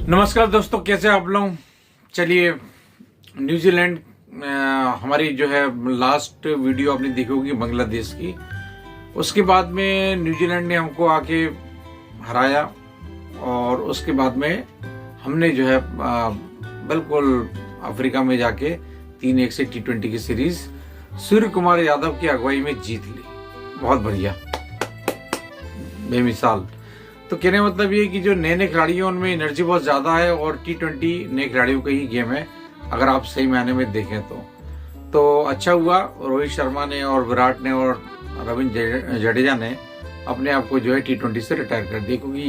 नमस्कार दोस्तों, कैसे आप लोग। चलिए, न्यूजीलैंड हमारी जो है लास्ट वीडियो आपने देखी होगी बांग्लादेश की। उसके बाद में न्यूजीलैंड ने हमको आके हराया और उसके बाद में हमने जो है बिल्कुल अफ्रीका में जाके 3-1 से T20 की सीरीज सूर्य कुमार यादव की अगुवाई में जीत ली। बहुत बढ़िया, बेमिसाल। तो कहने मतलब ये कि जो नए नए खिलाड़ी हैं उनमें एनर्जी बहुत ज़्यादा है और T20 नए खिलाड़ियों का ही गेम है, अगर आप सही मायने में देखें तो अच्छा हुआ रोहित शर्मा ने और विराट ने और रविंद्र जडेजा ने अपने आप को जो है T20 से रिटायर कर दिया, क्योंकि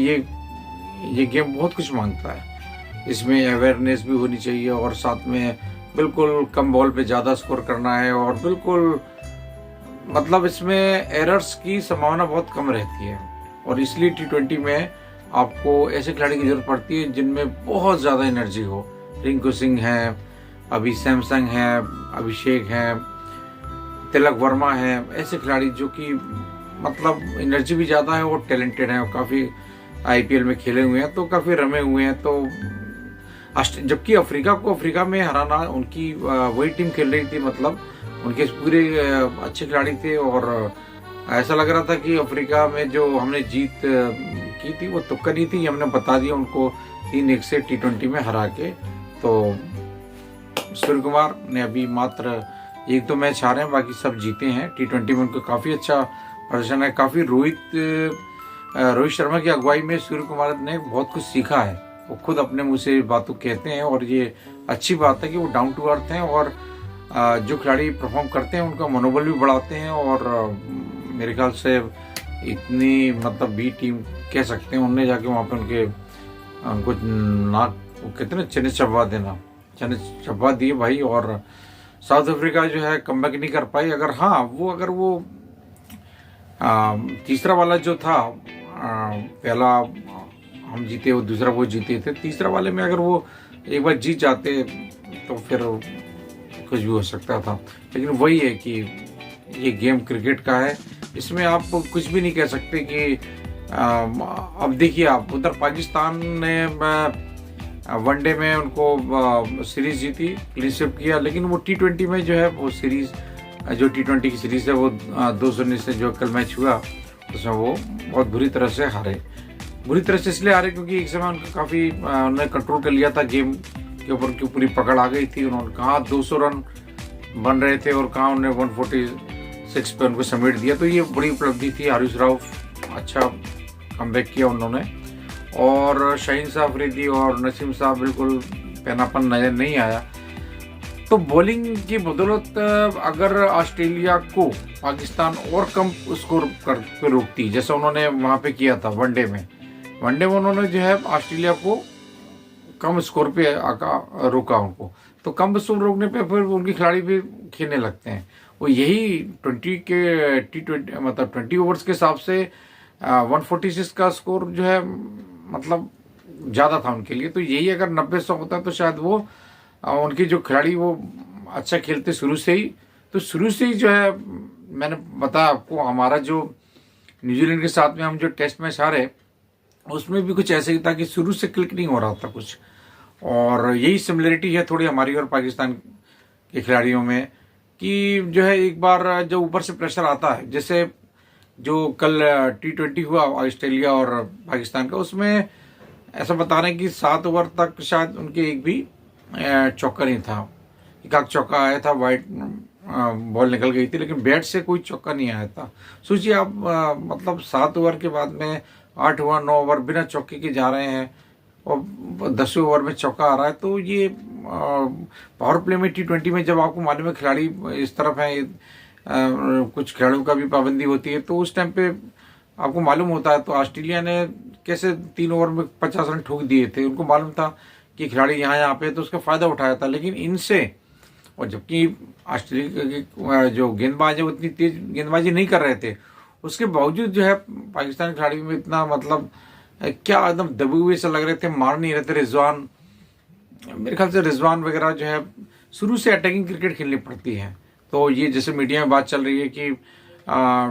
ये गेम बहुत कुछ मांगता है। इसमें अवेयरनेस भी होनी चाहिए और साथ में बिल्कुल कम बॉल पे ज़्यादा स्कोर करना है और बिल्कुल मतलब इसमें एरर्स की संभावना बहुत कम रहती है। और इसलिए T20 में आपको ऐसे खिलाड़ी की जरूरत पड़ती है जिनमें बहुत ज़्यादा एनर्जी हो। रिंकू सिंह है, अभी सैमसंग है, अभिषेक है, तिलक वर्मा है, ऐसे खिलाड़ी जो कि मतलब एनर्जी भी ज़्यादा है और टैलेंटेड हैं और काफ़ी IPL में खेले हुए हैं, तो काफ़ी रमे हुए हैं। तो जबकि अफ्रीका में हराना उनकी वही टीम खेल रही थी, मतलब उनके पूरे अच्छे खिलाड़ी थे और ऐसा लग रहा था कि अफ्रीका में जो हमने जीत की थी वो तुक्का नहीं थी, हमने बता दिया उनको 3-1 से T20 में हरा के। तो सूर्य कुमार ने अभी मात्र 1-2 मैच हारे हैं, बाकी सब जीते हैं। T20 में उनको काफ़ी अच्छा प्रदर्शन है। काफ़ी रोहित शर्मा की अगुवाई में सूर्य कुमार ने बहुत कुछ सीखा है। वो खुद अपने मुँह से बातों कहते हैं और ये अच्छी बात है कि वो डाउन टू अर्थ हैं और जो खिलाड़ी परफॉर्म करते हैं उनका मनोबल भी बढ़ाते हैं। और मेरे ख्याल से इतनी मतलब बी टीम कह सकते हैं, उनने जाके वहाँ पे उनको नाक वो कहते हैं ना चने चबा दिए भाई। और साउथ अफ्रीका जो है कमबैक नहीं कर पाई। अगर वो तीसरा वाला जो था, पहला हम जीते और दूसरा वो जीते थे, तीसरा वाले में अगर वो एक बार जीत जाते तो फिर कुछ भी हो सकता था। लेकिन वही है कि ये गेम क्रिकेट का है, इसमें आप कुछ भी नहीं कह सकते कि अब देखिए आप उधर पाकिस्तान ने वनडे में उनको सीरीज जीती, क्लीन स्वीप किया, लेकिन वो T20 में जो है वो सीरीज जो T20 की सीरीज है वो 2-0 से जो कल मैच हुआ उसमें वो बहुत बुरी तरह से हारे। बुरी तरह से इसलिए हारे क्योंकि एक समय उनका काफ़ी उन्होंने कंट्रोल कर लिया था गेम के ऊपर की पूरी पकड़ आ गई थी। उन्होंने कहाँ 200 रन बन रहे थे और कहाँ उन्होंने 146 पे उनको समेट दिया। तो ये बड़ी उपलब्धि थी। हारिस राव अच्छा कमबैक किया उन्होंने और शाहीन शाह अफरीदी और नसीम साहब बिल्कुल पहनापन नजर नहीं आया। तो बॉलिंग की बदौलत अगर ऑस्ट्रेलिया को पाकिस्तान और कम स्कोर कर रोकती, जैसा उन्होंने वहाँ पे किया था वनडे में उन्होंने जो है ऑस्ट्रेलिया को कम स्कोर पे रोका उनको, तो कम स्कोर रोकने पे फिर उनके खिलाड़ी भी खेलने लगते हैं। वो यही T20 मतलब 20 ओवर्स के हिसाब से 146 का स्कोर जो है मतलब ज़्यादा था उनके लिए। तो यही अगर 90-100 होता तो शायद वो उनके जो खिलाड़ी वो अच्छा खेलते शुरू से ही जो है। मैंने बताया आपको, हमारा जो न्यूजीलैंड के साथ में हम जो टेस्ट मैच हारे उसमें भी कुछ ऐसे ही था कि शुरू से क्लिक नहीं हो रहा था कुछ। और यही सिमिलरिटी है थोड़ी हमारी और पाकिस्तान के खिलाड़ियों में कि जो है एक बार जब ऊपर से प्रेशर आता है, जैसे जो कल T20 हुआ ऑस्ट्रेलिया और पाकिस्तान का, उसमें ऐसा बता रहे हैं कि 7 ओवर तक शायद उनके एक भी चौका नहीं था। एक आध चौका आया था, वाइड बॉल निकल गई थी, लेकिन बैट से कोई चौका नहीं आया था। सोचिए आप मतलब 7 ओवर के बाद में 8 ओवर 9 ओवर बिना चौके के जा रहे हैं और 10वें ओवर में चौका आ रहा है। तो ये पावर प्ले में T20 में जब आपको मालूम है खिलाड़ी इस तरफ है, कुछ खिलाड़ियों का भी पाबंदी होती है, तो उस टाइम पे आपको मालूम होता है। तो ऑस्ट्रेलिया ने कैसे 3 ओवर में 50 रन ठोक दिए थे, उनको मालूम था कि खिलाड़ी यहाँ पे, तो उसका फ़ायदा उठाया था। लेकिन इनसे, और जबकि ऑस्ट्रेलिया के जो गेंदबाज है वो इतनी तेज गेंदबाजी नहीं कर रहे थे, उसके बावजूद जो है पाकिस्तान खिलाड़ी में इतना मतलब क्या एकदम दबे हुए से लग रहे थे, मार नहीं रहे थे। रिजवान, मेरे ख्याल से रिजवान वगैरह जो है शुरू से अटैकिंग क्रिकेट खेलनी पड़ती है। तो ये जैसे मीडिया में बात चल रही है कि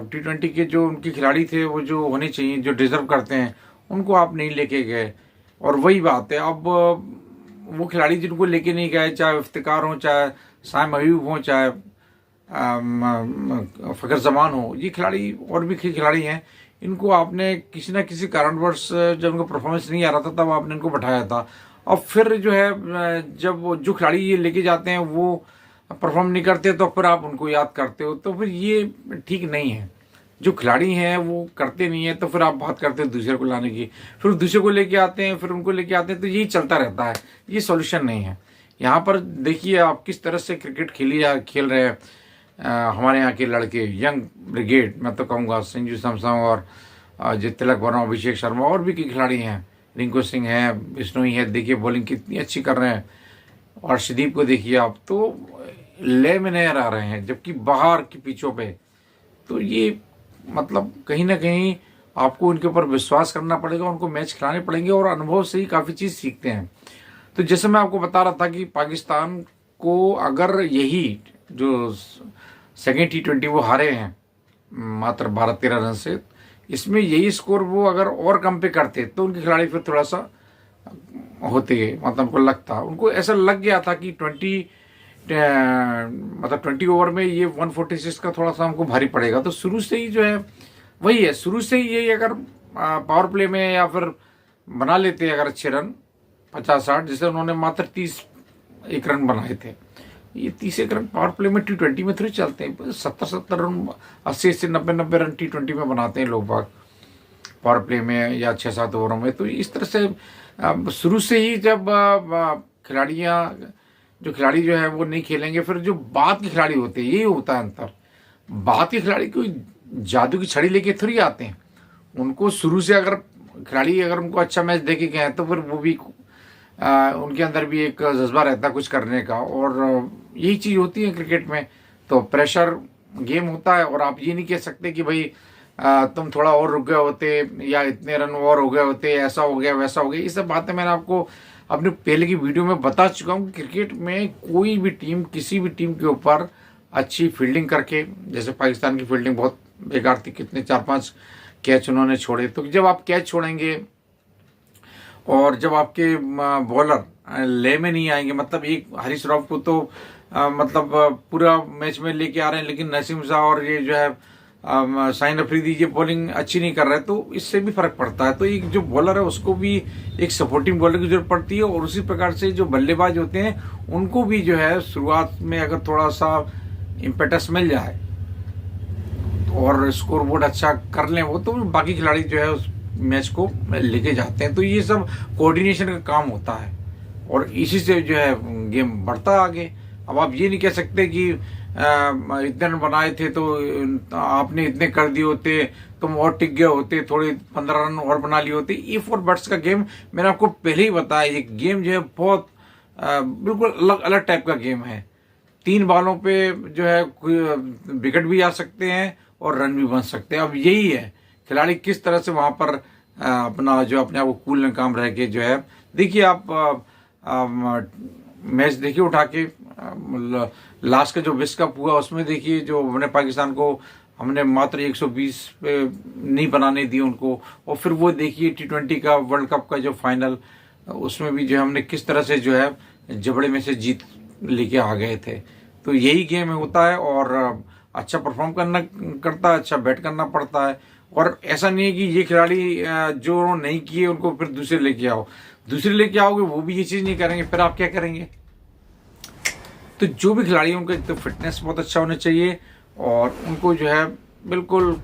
T20 के जो उनके खिलाड़ी थे वो जो होने चाहिए, जो डिजर्व करते हैं, उनको आप नहीं लेके गए। और वही बात है, अब वो खिलाड़ी जिनको लेके नहीं गए, चाहे इफ्तिकार हो, चाहे साइम अयूब हो, चाहे फ़खर जमान हो, ये खिलाड़ी और भी खिलाड़ी हैं, इनको आपने किसी ना किसी कारणवश जब उनको परफॉर्मेंस नहीं आ रहा था तब आपने इनको बैठाया था। और फिर जो है जब जो खिलाड़ी ये लेके जाते हैं वो परफॉर्म नहीं करते तो फिर आप उनको याद करते हो, तो फिर ये ठीक नहीं है। जो खिलाड़ी हैं वो करते नहीं है तो फिर आप बात करते हो दूसरे को लाने की, फिर दूसरे को लेके आते हैं, फिर उनको लेके आते हैं, तो यही चलता रहता है, ये सॉल्यूशन नहीं है। यहाँ पर देखिए आप किस तरह से क्रिकेट खेल रहे हैं हमारे यहाँ के लड़के, यंग ब्रिगेड मैं तो कहूँगा, संजू सैमसंग और जो तिलक वर्मा, अभिषेक शर्मा और भी कई खिलाड़ी हैं, रिंकू सिंह है, बिश्नोई है, देखिए बॉलिंग कितनी अच्छी कर रहे हैं। और अर्शदीप को देखिए आप, तो ले में नजर आ रहे हैं, जबकि बाहर की पिचों पे, तो ये मतलब कहीं ना कहीं आपको उनके ऊपर विश्वास करना पड़ेगा, उनको मैच खिलाने पड़ेंगे और अनुभव से ही काफ़ी चीज़ सीखते हैं। तो जैसे मैं आपको बता रहा था कि पाकिस्तान को अगर यही जो सेकेंड T20 वो हारे हैं मात्र 12-13 रन से, इसमें यही स्कोर वो अगर और कम पे करते तो उनके खिलाड़ी फिर थोड़ा सा होते, मतलब उनको लगता, उनको ऐसा लग गया था कि 20 ओवर में ये 146 का थोड़ा सा हमको भारी पड़ेगा। तो शुरू से ही जो है वही है, शुरू से ही यही अगर पावर प्ले में या फिर बना लेते अगर अच्छे रन 50-60, जैसे उन्होंने मात्र 31 रन बनाए थे, ये 31 रन पावर प्ले में T20 में थोड़ी चलते हैं, 70-70 रन, 80-90 रन T20 में बनाते हैं लोग बाग पावर प्ले में या 6-7 ओवरों में। तो इस तरह से शुरू से ही जब जो खिलाड़ी जो है वो नहीं खेलेंगे, फिर जो बाद के खिलाड़ी होते हैं, यही होता है अंतर। बाद के खिलाड़ी कोई जादू की छड़ी लेके थोड़ी आते हैं, उनको शुरू से अगर खिलाड़ी अगर उनको अच्छा मैच दे के गए तो फिर वो भी उनके अंदर भी एक जज्बा रहता है कुछ करने का, और यही चीज़ होती है क्रिकेट में। तो प्रेशर गेम होता है, और आप ये नहीं कह सकते कि भाई तुम थोड़ा और रुक गए होते या इतने रन और हो गए होते, ऐसा हो गया वैसा हो गया, ये सब बातें मैंने आपको अपने पहले की वीडियो में बता चुका हूँ। क्रिकेट में कोई भी टीम किसी भी टीम के ऊपर अच्छी फील्डिंग करके, जैसे पाकिस्तान की फील्डिंग बहुत बेकार थी, कितने 4-5 कैच उन्होंने छोड़े, तो जब आप कैच छोड़ेंगे और जब आपके बॉलर ले में नहीं आएंगे, मतलब एक हारिस रऊफ को तो मतलब पूरा मैच में लेके आ रहे हैं, लेकिन नसीम शाह और ये जो है शाहीन अफरीदी ये बॉलिंग अच्छी नहीं कर रहे, तो इससे भी फर्क पड़ता है। तो एक जो बॉलर है उसको भी एक सपोर्टिंग बॉलर की जरूरत पड़ती है, और उसी प्रकार से जो बल्लेबाज होते हैं उनको भी जो है शुरुआत में अगर थोड़ा सा इम्पेटस मिल जाए और स्कोर बोर्ड अच्छा कर लें वो, तो बाकी खिलाड़ी जो है उस मैच को लेके जाते हैं। तो ये सब कोऑर्डिनेशन का काम होता है, और इसी से जो है गेम बढ़ता आगे। अब आप ये नहीं कह सकते कि इतने रन बनाए थे तो आपने इतने कर दिए होते, तुम और टिक गए होते, थोड़े 15 रन और बना लिए होते। ये 4 बट्स का गेम मैंने आपको पहले ही बताया, ये गेम जो है बहुत बिल्कुल अलग अलग टाइप का गेम है। 3 बॉलों पे जो है विकेट भी आ सकते हैं और रन भी बन सकते हैं। अब यही है खिलाड़ी किस तरह से वहां पर अपना जो अपने आप को कूल में काम रह के जो है, देखिए आप मैच देखिए उठा के, लास्ट का जो विश्व कप हुआ उसमें देखिए जो हमने पाकिस्तान को हमने मात्र 120 पे नहीं बनाने दिए उनको, और फिर वो देखिए T20 का वर्ल्ड कप का जो फाइनल, उसमें भी जो हमने किस तरह से जो है जबड़े में से जीत लेके आ गए थे। तो यही गेम होता है, और अच्छा परफॉर्म करता है, अच्छा बैट करना पड़ता है। और ऐसा नहीं है कि ये खिलाड़ी जो नहीं किए उनको फिर दूसरे लेके आओ, दूसरे लेके आओगे वो भी ये चीज़ नहीं करेंगे, फिर आप क्या करेंगे। तो जो भी खिलाड़ी हैं उनका तो फिटनेस बहुत अच्छा होना चाहिए, और उनको जो है बिल्कुल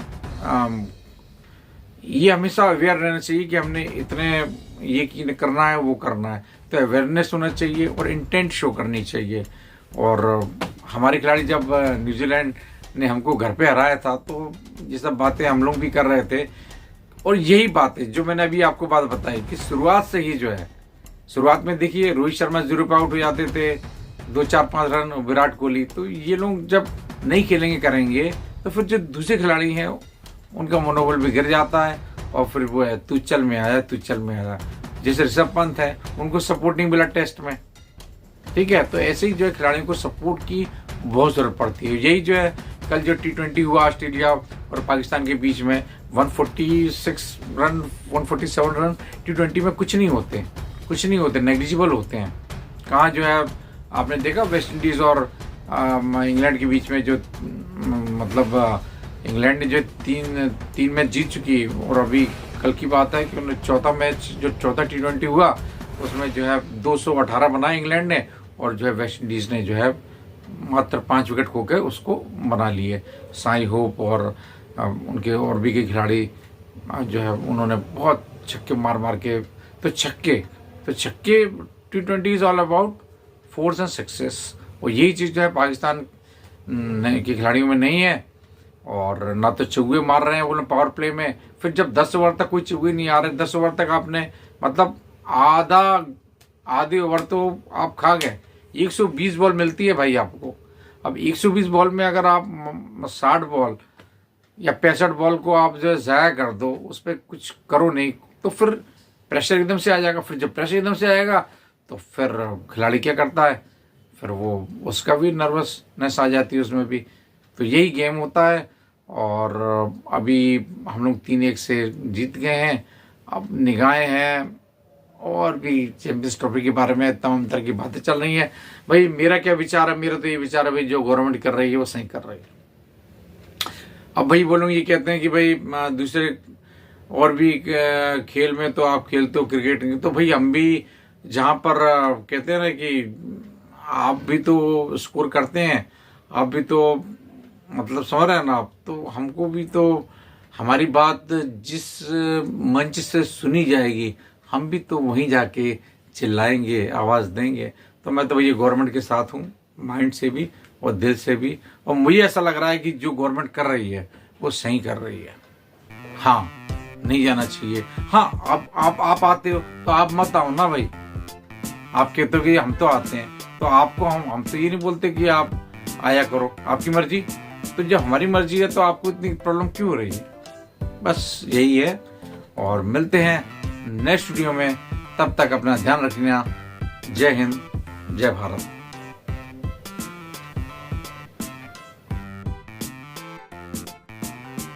ये हमेशा अवेयर रहना चाहिए कि हमने इतने ये करना है वो करना है। तो अवेयरनेस होना चाहिए और इंटेंट शो करनी चाहिए। और हमारे खिलाड़ी जब न्यूजीलैंड ने हमको घर पे हराया था तो ये सब बातें हम लोग भी कर रहे थे, और यही बातें जो मैंने अभी आपको बात बताई कि शुरुआत से ही जो है, शुरुआत में देखिए रोहित शर्मा 0 पे आउट हो जाते थे, 2-4-5 रन विराट कोहली, तो ये लोग जब नहीं खेलेंगे करेंगे तो फिर जो दूसरे खिलाड़ी हैं उनका मनोबल भी गिर जाता है, और फिर वो है तू चल में आया, तू चल में आया। जैसे ऋषभ पंत है, उनको सपोर्ट नहीं मिला टेस्ट में, ठीक है। तो ऐसे ही जो है खिलाड़ियों को सपोर्ट की बहुत जरूरत पड़ती है। यही जो है कल जो T20 हुआ ऑस्ट्रेलिया और पाकिस्तान के बीच में, 146 रन 147 रन T20 में कुछ नहीं होते, नेग्लिजिबल होते हैं। कहाँ जो है आपने देखा वेस्ट इंडीज़ और इंग्लैंड के बीच में जो मतलब इंग्लैंड ने जो तीन मैच जीत चुकी है, और अभी कल की बात है कि उन्होंने चौथा T20 हुआ उसमें जो है 218 बनाए इंग्लैंड ने, और जो है वेस्ट इंडीज़ ने जो है मात्र 5 विकेट खो के उसको बना लिए। साई होप और उनके और भी के खिलाड़ी जो है उन्होंने बहुत छक्के मार के, तो छक्के T20 is all about force and success, और यही चीज़ जो है पाकिस्तान के खिलाड़ियों में नहीं है। और ना तो चौके मार रहे हैं वो लोग पावर प्ले में, फिर जब 10 ओवर तक कोई चौके नहीं आ रहे, 10 ओवर तक आपने मतलब आधे ओवर तो आप खा गए। 120 बॉल मिलती है भाई आपको। अब 120 बॉल में अगर आप 60 बॉल या 65 बॉल को आप जो है ज़ाया कर दो, उस पर कुछ करो नहीं, तो फिर प्रेशर एकदम से आ जाएगा। फिर जब प्रेशर एकदम से आएगा तो फिर खिलाड़ी क्या करता है, फिर वो उसका भी नर्वसनेस आ जाती है उसमें भी। तो यही गेम होता है। और अभी हम लोग 3-1 से जीत गए हैं। अब निगाहें हैं और भी चैंपियंस ट्रॉफी के बारे में तमाम तरह की बातें चल रही हैं। भाई मेरा क्या विचार है, मेरा तो ये विचार है भाई जो गवर्नमेंट कर रही है वो सही कर रही है। अब भाई वो लोग ये कहते हैं कि भाई दूसरे और भी खेल में तो आप खेलते हो क्रिकेट, तो भाई हम भी जहाँ पर कहते हैं ना कि आप भी तो स्कोर करते हैं, आप भी तो मतलब समझ रहे हैं ना आप, तो हमको भी तो हमारी बात जिस मंच से सुनी जाएगी हम भी तो वहीं जाके चिल्लाएंगे, आवाज़ देंगे। तो मैं तो भैया गवर्नमेंट के साथ हूँ, माइंड से भी और दिल से भी, और मुझे ऐसा लग रहा है कि जो गवर्नमेंट कर रही है वो सही कर रही है। हाँ, नहीं जाना चाहिए। हाँ, अब आप आते हो तो आप मत आओ ना भाई, आप कहते हो कि हम तो आते हैं, तो आपको हम तो ये नहीं बोलते कि आप आया करो, आपकी मर्जी। तो जब हमारी मर्जी है तो आपको इतनी प्रॉब्लम क्यों हो रही है? बस यही है। और मिलते हैं नेक्स्ट वीडियो में, तब तक अपना ध्यान रखना। जय हिंद, जय भारत।